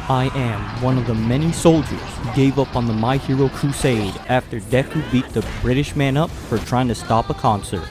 I am one of the many soldiers who gave up on the My Hero crusade after Deku beat the British man up for trying to stop a concert.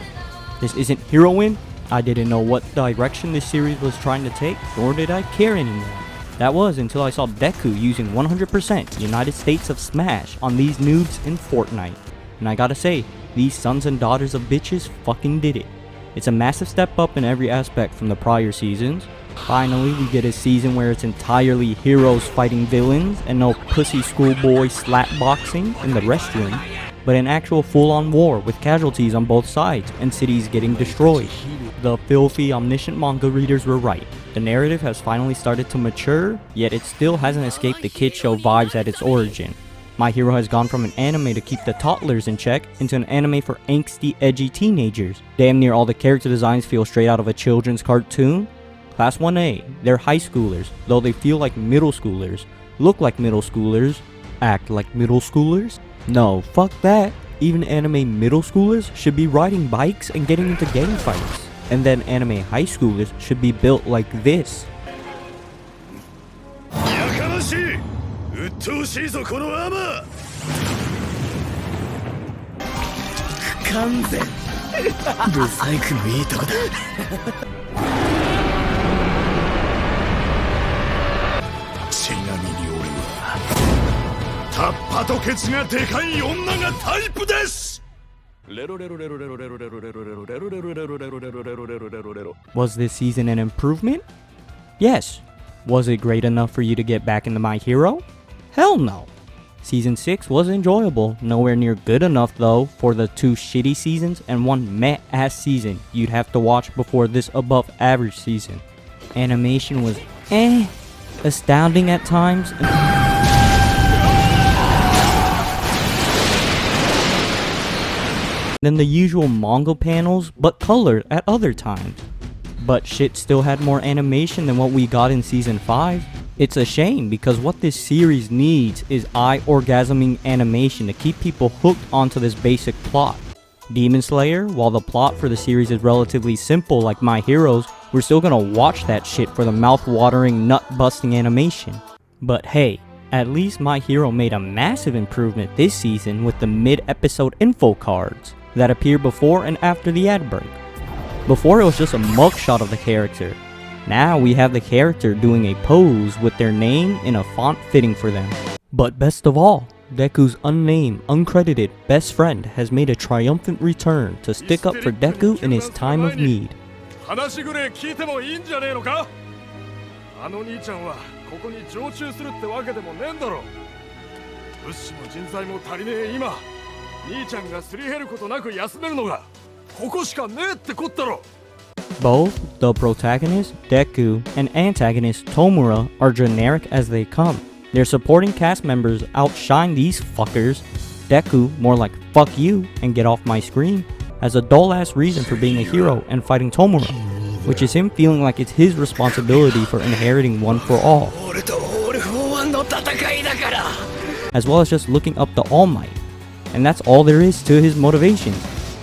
This isn't Heroine. I didn't know what direction this series was trying to take, nor did I care anymore. That was until I saw Deku using 100% United States of Smash on these noobs in Fortnite. And I gotta say, these sons and daughters of bitches fucking did it. It's a massive step up in every aspect from the prior seasons. Finally, we get a season where it's entirely heroes fighting villains and no pussy schoolboy slap boxing in the restroom, but an actual full-on war with casualties on both sides and cities getting destroyed. The filthy, omniscient manga readers were right. The narrative has finally started to mature, yet it still hasn't escaped the kid show vibes at its origin. My Hero has gone from an anime to keep the toddlers in check into an anime for angsty, edgy teenagers. Damn near all the character designs feel straight out of a children's cartoon. Class 1A, they're high schoolers, though they feel like middle schoolers, look like middle schoolers, act like middle schoolers. No, fuck that. Even anime middle schoolers should be riding bikes and getting into gang fights. And then anime high schoolers should be built like this. Was this season an improvement? Yes. Was it great enough for you to get back into My Hero? Hell no. Season 6 was enjoyable, nowhere near good enough though for the 2 shitty seasons and 1 meh-ass season you'd have to watch before this above average season. Animation was astounding at times. Than the usual manga panels, but colored at other times. But shit still had more animation than what we got in season 5. It's a shame because what this series needs is eye-orgasming animation to keep people hooked onto this basic plot. Demon Slayer, while the plot for the series is relatively simple like My Hero's, we're still gonna watch that shit for the mouth-watering, nut-busting animation. But hey, at least My Hero made a massive improvement this season with the mid-episode info cards that appear before and after the ad break. Before it was just a mugshot of the character. Now we have the character doing a pose with their name in a font fitting for them. But best of all, Deku's unnamed, uncredited best friend has made a triumphant return to stick up for Deku in his time of need. Both the protagonist, Deku, and antagonist, Tomura, are generic as they come. Their supporting cast members outshine these fuckers. Deku, more like fuck you and get off my screen, has a dull ass reason for being a hero and fighting Tomura, which is him feeling like it's his responsibility for inheriting One for All, as well as just looking up to All Might. And that's all there is to his motivations.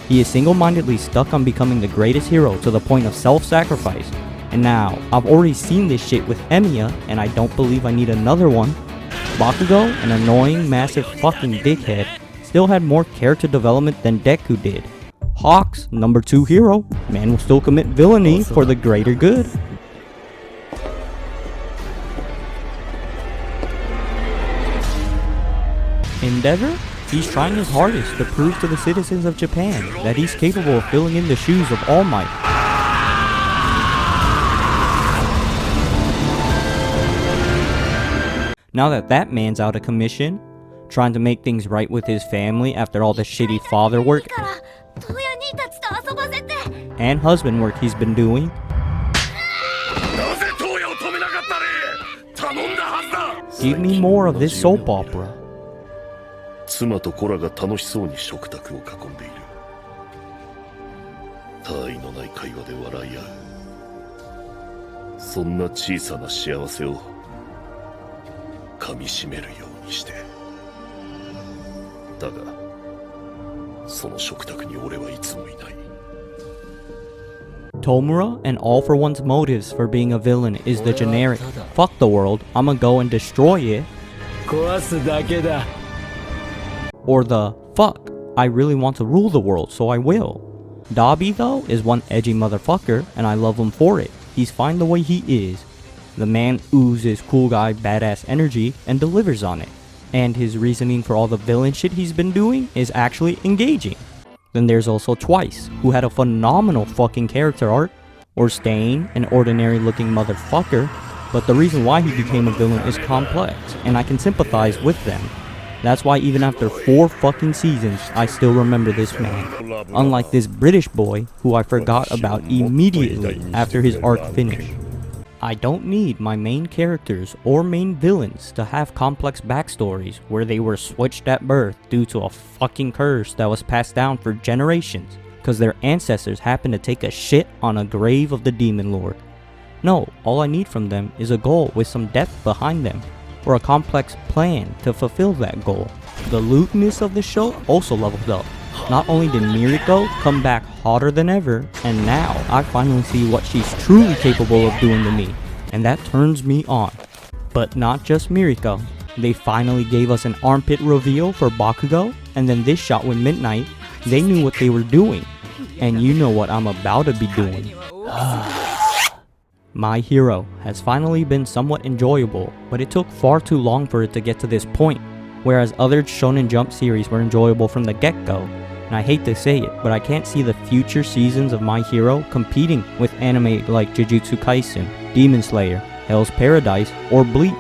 He is single-mindedly stuck on becoming the greatest hero to the point of self-sacrifice. And now, I've already seen this shit with Emiya, and I don't believe I need another one. Bakugo, an annoying, massive fucking dickhead, still had more character development than Deku did. Hawks, number 2 hero, man will still commit villainy for the greater good. Endeavor? He's trying his hardest to prove to the citizens of Japan that he's capable of filling in the shoes of All Might. Now that that man's out of commission, trying to make things right with his family after all the shitty father work and husband work he's been doing, give me more of this soap opera. 妻と子らが楽しそうに食卓を囲んでいる。他愛のない会話で笑い合う。そんな小さな幸せを噛みしめるようにして。だが、その食卓に俺はいつもいない。Tomura and All for One's motives for being a villain is the generic "fuck the world, I'ma go and destroy it," or the "fuck, I really want to rule the world, so I will." Dabi though is one edgy motherfucker and I love him for it. He's fine the way he is. The man oozes cool guy badass energy and delivers on it. And his reasoning for all the villain shit he's been doing is actually engaging. Then there's also Twice, who had a phenomenal fucking character arc, or Stain, an ordinary looking motherfucker, but the reason why he became a villain is complex, and I can sympathize with them. That's why even after 4 fucking seasons, I still remember this man. Unlike this British boy, who I forgot about immediately after his arc finished. I don't need my main characters or main villains to have complex backstories where they were switched at birth due to a fucking curse that was passed down for generations because their ancestors happened to take a shit on a grave of the demon lord. No, all I need from them is a goal with some depth behind them, or a complex plan to fulfill that goal. The lewdness of the show also leveled up. Not only did Miriko come back hotter than ever, and now I finally see what she's truly capable of doing to me, and that turns me on. But not just Miriko. They finally gave us an armpit reveal for Bakugo, and then this shot with Midnight. They knew what they were doing, and you know what I'm about to be doing. My Hero has finally been somewhat enjoyable, but it took far too long for it to get to this point, whereas other Shonen Jump series were enjoyable from the get-go. And I hate to say it, but I can't see the future seasons of My Hero competing with anime like Jujutsu Kaisen, Demon Slayer, Hell's Paradise, or Bleach.